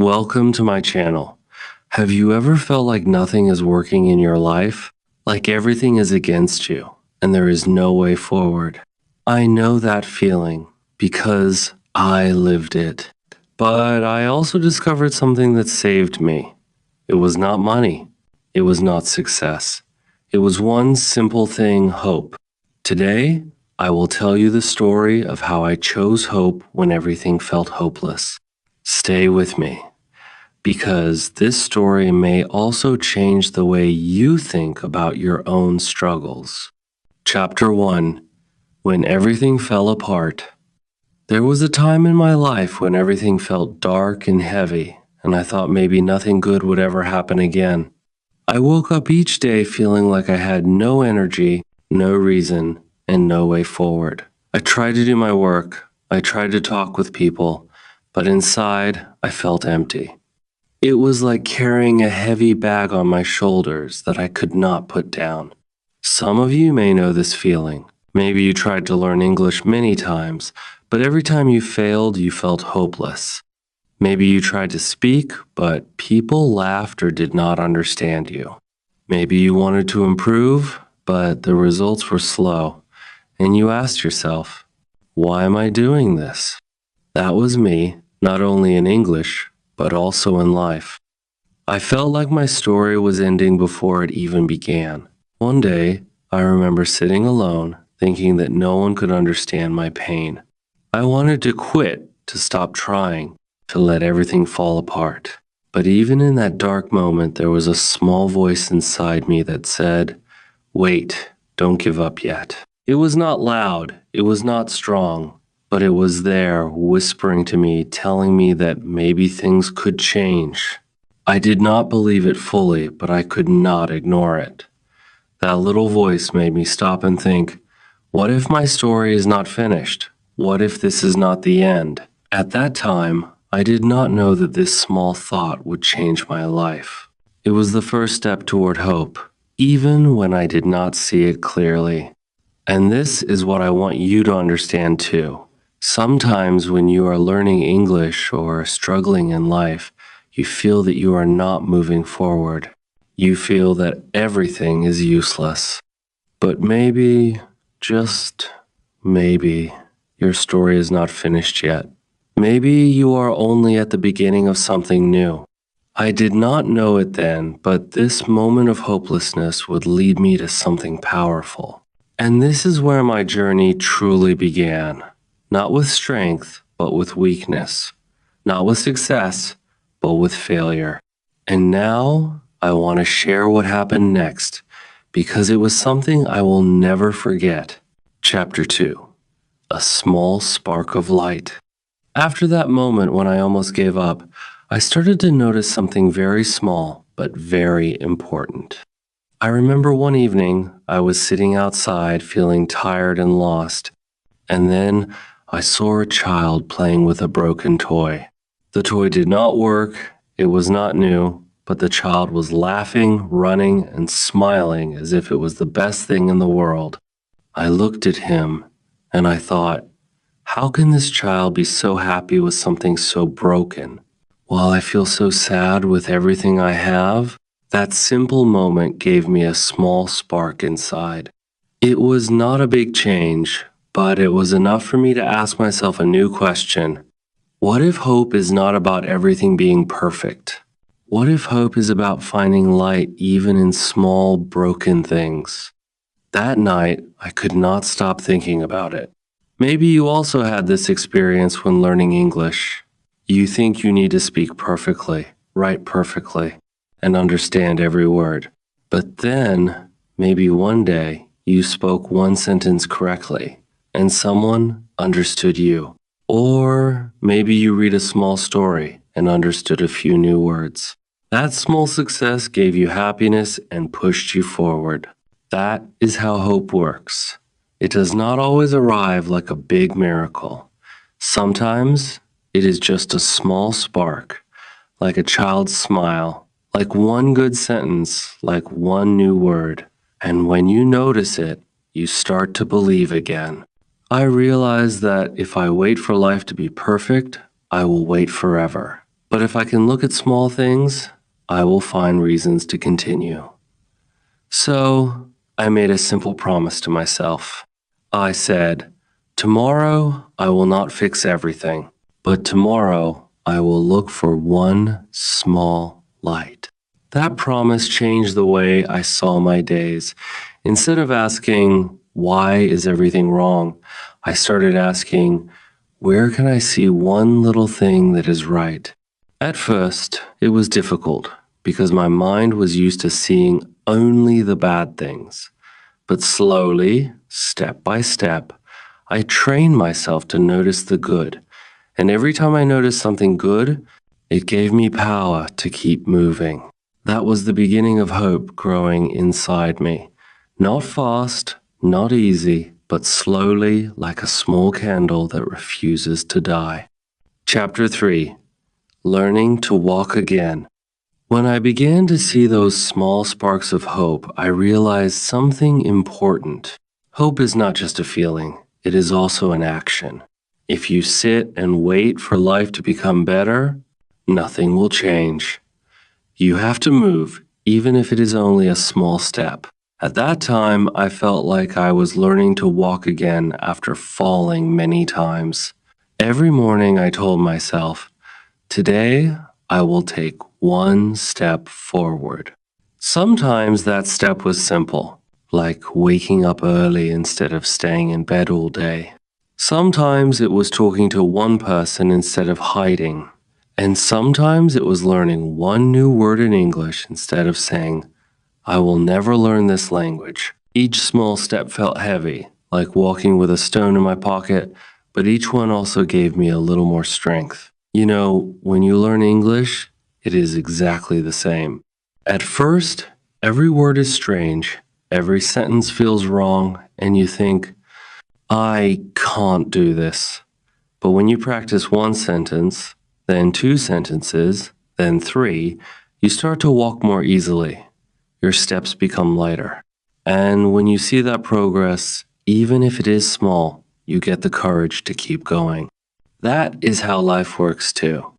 Welcome to my channel. Have you ever felt like nothing is working in your life? Like everything is against you and there is no way forward? I know that feeling because I lived it. But I also discovered something that saved me. It was not money. It was not success. It was one simple thing: hope. Today, I will tell you the story of how I chose hope when everything felt hopeless. Stay with me, because this story may also change the way you think about your own struggles. Chapter 1: When Everything Fell Apart. There was a time in my life when everything felt dark and heavy, and I thought maybe nothing good would ever happen again. I woke up each day feeling like I had no energy, no reason, and no way forward. I tried to do my work, I tried to talk with people, but inside I felt empty. It was like carrying a heavy bag on my shoulders that I could not put down. Some of you may know this feeling. Maybe you tried to learn English many times, but every time you failed, you felt hopeless. Maybe you tried to speak, but people laughed or did not understand you. Maybe you wanted to improve, but the results were slow, and you asked yourself, why am I doing this? That was me, not only in English, but also in life. I felt like my story was ending before it even began. One day, I remember sitting alone, thinking that no one could understand my pain. I wanted to quit, to stop trying, to let everything fall apart. But even in that dark moment, there was a small voice inside me that said, "Wait, don't give up yet." It was not loud, it was not strong, but it was there, whispering to me, telling me that maybe things could change. I did not believe it fully, but I could not ignore it. That little voice made me stop and think, what if my story is not finished? What if this is not the end? At that time, I did not know that this small thought would change my life. It was the first step toward hope, even when I did not see it clearly. And this is what I want you to understand too. Sometimes when you are learning English or struggling in life, you feel that you are not moving forward. You feel that everything is useless. But maybe, just maybe, your story is not finished yet. Maybe you are only at the beginning of something new. I did not know it then, but this moment of hopelessness would lead me to something powerful. And this is where my journey truly began. Not with strength, but with weakness. Not with success, but with failure. And now I want to share what happened next, because it was something I will never forget. Chapter 2: A Small Spark of Light. After that moment when I almost gave up, I started to notice something very small, but very important. I remember one evening I was sitting outside feeling tired and lost, and then I saw a child playing with a broken toy. The toy did not work, it was not new, but the child was laughing, running, and smiling as if it was the best thing in the world. I looked at him and I thought, how can this child be so happy with something so broken, while I feel so sad with everything I have? That simple moment gave me a small spark inside. It was not a big change, but it was enough for me to ask myself a new question. What if hope is not about everything being perfect? What if hope is about finding light even in small, broken things? That night, I could not stop thinking about it. Maybe you also had this experience when learning English. You think you need to speak perfectly, write perfectly, and understand every word. But then, maybe one day, you spoke one sentence correctly, and someone understood you. Or maybe you read a small story and understood a few new words. That small success gave you happiness and pushed you forward. That is how hope works. It does not always arrive like a big miracle. Sometimes it is just a small spark, like a child's smile, like one good sentence, like one new word. And when you notice it, you start to believe again. I realize that if I wait for life to be perfect, I will wait forever. But if I can look at small things, I will find reasons to continue. So I made a simple promise to myself. I said, tomorrow I will not fix everything, but tomorrow I will look for one small light. That promise changed the way I saw my days. Instead of asking, why is everything wrong? I started asking, where can I see one little thing that is right? At first, it was difficult because my mind was used to seeing only the bad things. But slowly, step by step, I trained myself to notice the good. And every time I noticed something good, it gave me power to keep moving. That was the beginning of hope growing inside me. Not fast, not easy, but slowly like a small candle that refuses to die. Chapter 3: Learning to Walk Again. When I began to see those small sparks of hope, I realized something important. Hope is not just a feeling, it is also an action. If you sit and wait for life to become better, nothing will change. You have to move, even if it is only a small step. At that time, I felt like I was learning to walk again after falling many times. Every morning I told myself, today I will take one step forward. Sometimes that step was simple, like waking up early instead of staying in bed all day. Sometimes it was talking to one person instead of hiding. And sometimes it was learning one new word in English instead of saying, I will never learn this language. Each small step felt heavy, like walking with a stone in my pocket, but each one also gave me a little more strength. You know, when you learn English, it is exactly the same. At first, every word is strange, every sentence feels wrong, and you think, I can't do this. But when you practice one sentence, then two sentences, then three, you start to walk more easily. Your steps become lighter. And when you see that progress, even if it is small, you get the courage to keep going. That is how life works too.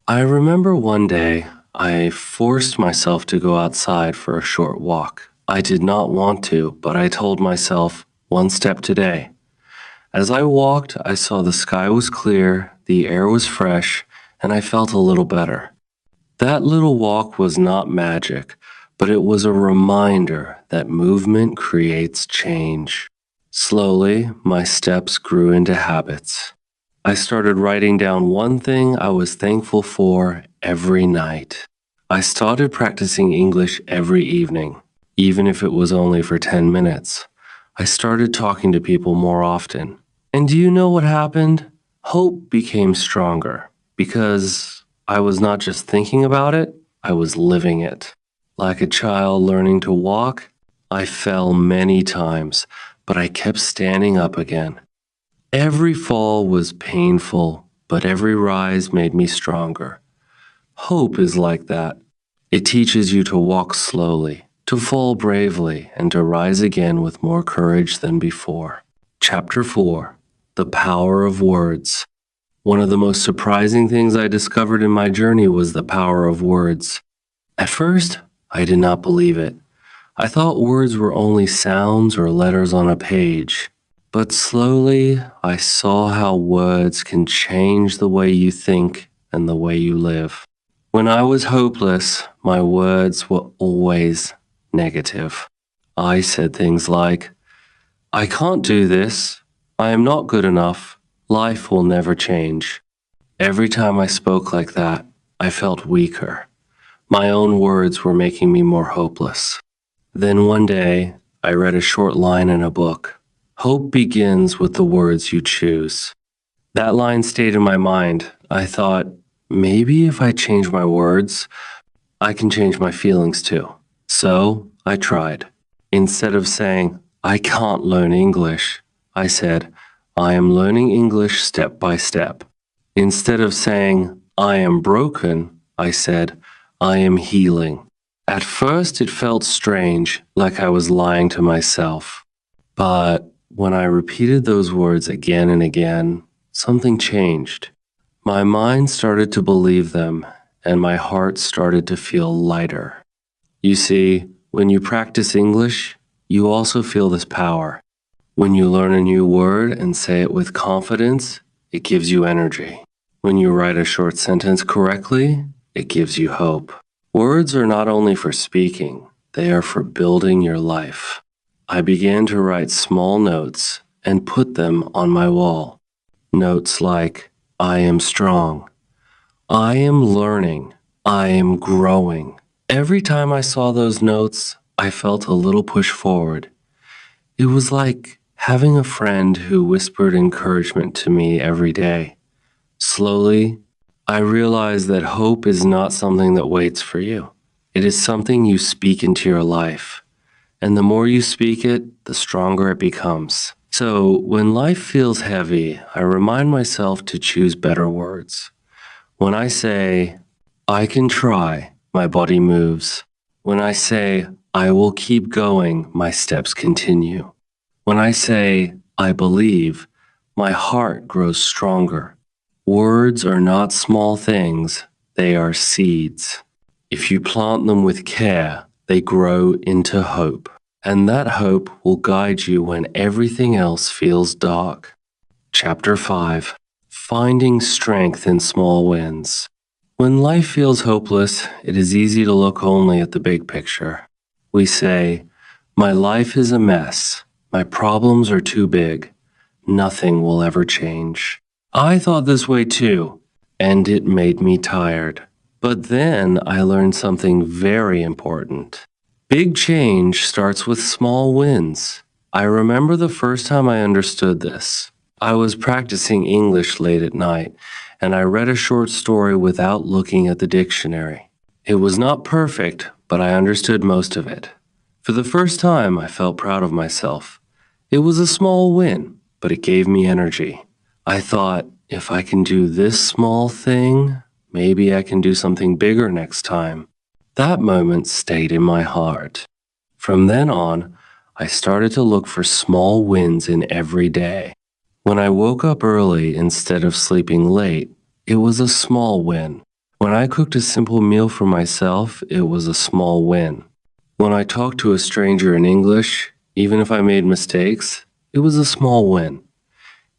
I remember one day I forced myself to go outside for a short walk. I did not want to, but I told myself, one step today. As I walked, I saw the sky was clear, the air was fresh, and I felt a little better. That little walk was not magic, but it was a reminder that movement creates change. Slowly, my steps grew into habits. I started writing down one thing I was thankful for every night. I started practicing English every evening, even if it was only for 10 minutes. I started talking to people more often. And do you know what happened? Hope became stronger because I was not just thinking about it, I was living it. Like a child learning to walk, I fell many times, but I kept standing up again. Every fall was painful, but every rise made me stronger. Hope is like that. It teaches you to walk slowly, to fall bravely, and to rise again with more courage than before. Chapter 4: The Power of Words. One of the most surprising things I discovered in my journey was the power of words. At first, I did not believe it. I thought words were only sounds or letters on a page. But slowly, I saw how words can change the way you think and the way you live. When I was hopeless, my words were always negative. I said things like, I can't do this. I am not good enough. Life will never change. Every time I spoke like that, I felt weaker. My own words were making me more hopeless. Then one day, I read a short line in a book. Hope begins with the words you choose. That line stayed in my mind. I thought, maybe if I change my words, I can change my feelings too. So I tried. Instead of saying, I can't learn English, I said, I am learning English step by step. Instead of saying, I am broken, I said, I am healing. At first, it felt strange, like I was lying to myself. But when I repeated those words again and again, something changed. My mind started to believe them, and my heart started to feel lighter. You see, when you practice English, you also feel this power. When you learn a new word and say it with confidence, it gives you energy. When you write a short sentence correctly, it gives you hope. Words are not only for speaking, they are for building your life. I began to write small notes and put them on my wall. Notes like, I am strong. I am learning. I am growing. Every time I saw those notes, I felt a little push forward. It was like having a friend who whispered encouragement to me every day. Slowly, I realized that hope is not something that waits for you. It is something you speak into your life. And the more you speak it, the stronger it becomes. So when life feels heavy, I remind myself to choose better words. When I say, I can try, my body moves. When I say, I will keep going, my steps continue. When I say, I believe, my heart grows stronger. Words are not small things, they are seeds. If you plant them with care, they grow into hope. And that hope will guide you when everything else feels dark. Chapter 5. Finding strength in small wins. When life feels hopeless, it is easy to look only at the big picture. We say, my life is a mess. My problems are too big. Nothing will ever change. I thought this way too, and it made me tired. But then I learned something very important. Big change starts with small wins. I remember the first time I understood this. I was practicing English late at night, and I read a short story without looking at the dictionary. It was not perfect, but I understood most of it. For the first time, I felt proud of myself. It was a small win, but it gave me energy. I thought, if I can do this small thing, maybe I can do something bigger next time. That moment stayed in my heart. From then on, I started to look for small wins in every day. When I woke up early instead of sleeping late, it was a small win. When I cooked a simple meal for myself, it was a small win. When I talked to a stranger in English, even if I made mistakes, it was a small win.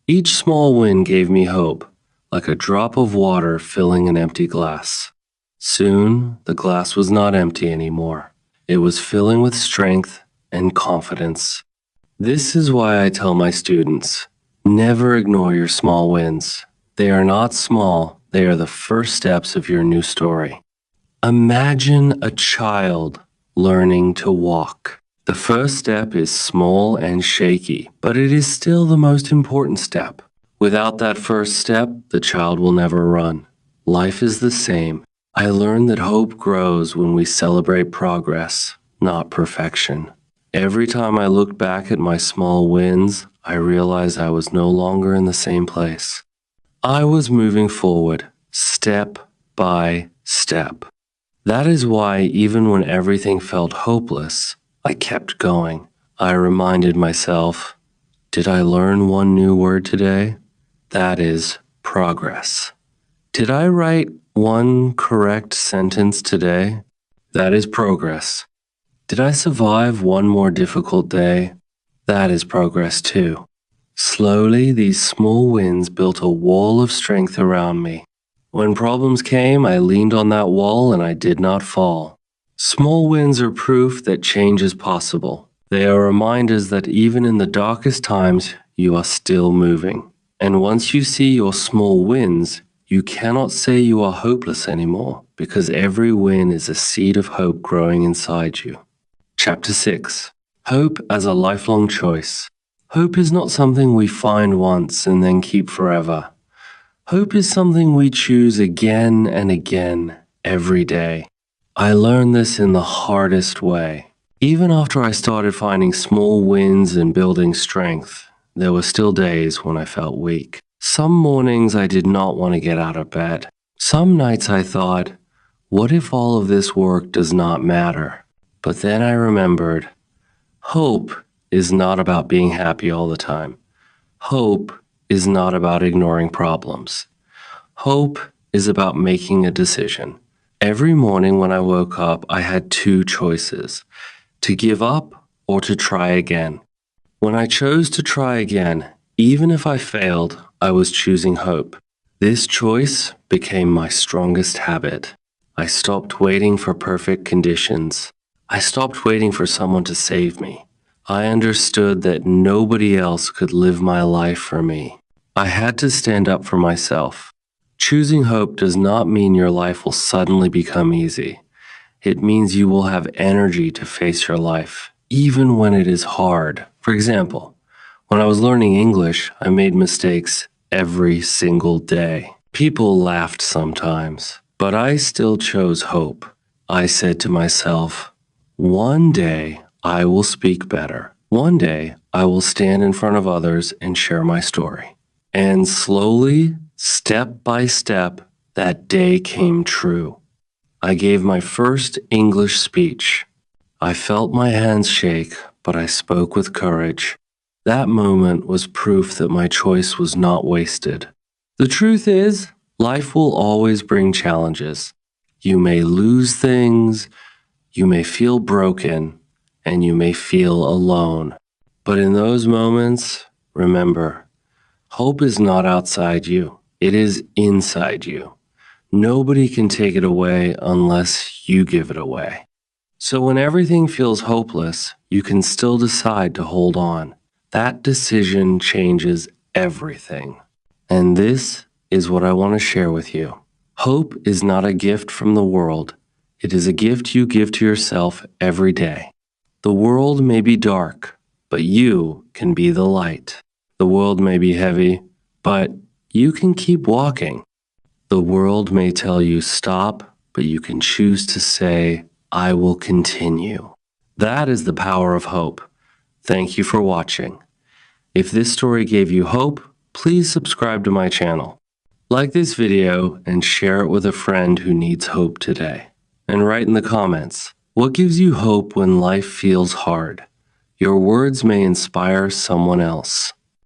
Each small win gave me hope, like a drop of water filling an empty glass. Soon, the glass was not empty anymore. It was filling with strength and confidence. This is why I tell my students, never ignore your small wins. They are not small, they are the first steps of your new story. Imagine a child learning to walk. The first step is small and shaky, but it is still the most important step. Without that first step, the child will never run. Life is the same. I learned that hope grows when we celebrate progress, not perfection. Every time I looked back at my small wins, I realized I was no longer in the same place. I was moving forward, step by step. That is why even when everything felt hopeless, I kept going. I reminded myself, did I learn one new word today? That is progress. Did I write one correct sentence today? That is progress. Did I survive one more difficult day? That is progress too. Slowly, these small wins built a wall of strength around me. When problems came, I leaned on that wall and I did not fall. Small wins are proof that change is possible. They are reminders that even in the darkest times, you are still moving. And once you see your small wins, you cannot say you are hopeless anymore because every win is a seed of hope growing inside you. Chapter 6. Hope as a lifelong choice. Hope is not something we find once and then keep forever. Hope is something we choose again and again, every day. I learned this in the hardest way. Even after I started finding small wins and building strength, there were still days when I felt weak. Some mornings I did not want to get out of bed. Some nights I thought, what if all of this work does not matter? But then I remembered, hope is not about being happy all the time. Hope is not about ignoring problems. Hope is about making a decision. Every morning when I woke up, I had two choices: to give up or to try again. When I chose to try again, even if I failed, I was choosing hope. This choice became my strongest habit. I stopped waiting for perfect conditions. I stopped waiting for someone to save me. I understood that nobody else could live my life for me. I had to stand up for myself. Choosing hope does not mean your life will suddenly become easy. It means you will have energy to face your life, even when it is hard. For example, when I was learning English, I made mistakes every single day. People laughed sometimes, but I still chose hope. I said to myself, one day I will speak better. One day I will stand in front of others and share my story. And slowly, step by step, that day came true. I gave my first English speech. I felt my hands shake, but I spoke with courage. That moment was proof that my choice was not wasted. The truth is, life will always bring challenges. You may lose things, you may feel broken, and you may feel alone. But in those moments, remember, hope is not outside you, it is inside you. Nobody can take it away unless you give it away. So when everything feels hopeless, you can still decide to hold on. That decision changes everything. And this is what I want to share with you. Hope is not a gift from the world. It is a gift you give to yourself every day. The world may be dark, but you can be the light. The world may be heavy, but you can keep walking. The world may tell you stop, but you can choose to say, I will continue. That is the power of hope. Thank you for watching. If this story gave you hope, please subscribe to my channel. Like this video and share it with a friend who needs hope today. And write in the comments, what gives you hope when life feels hard? Your words may inspire someone else.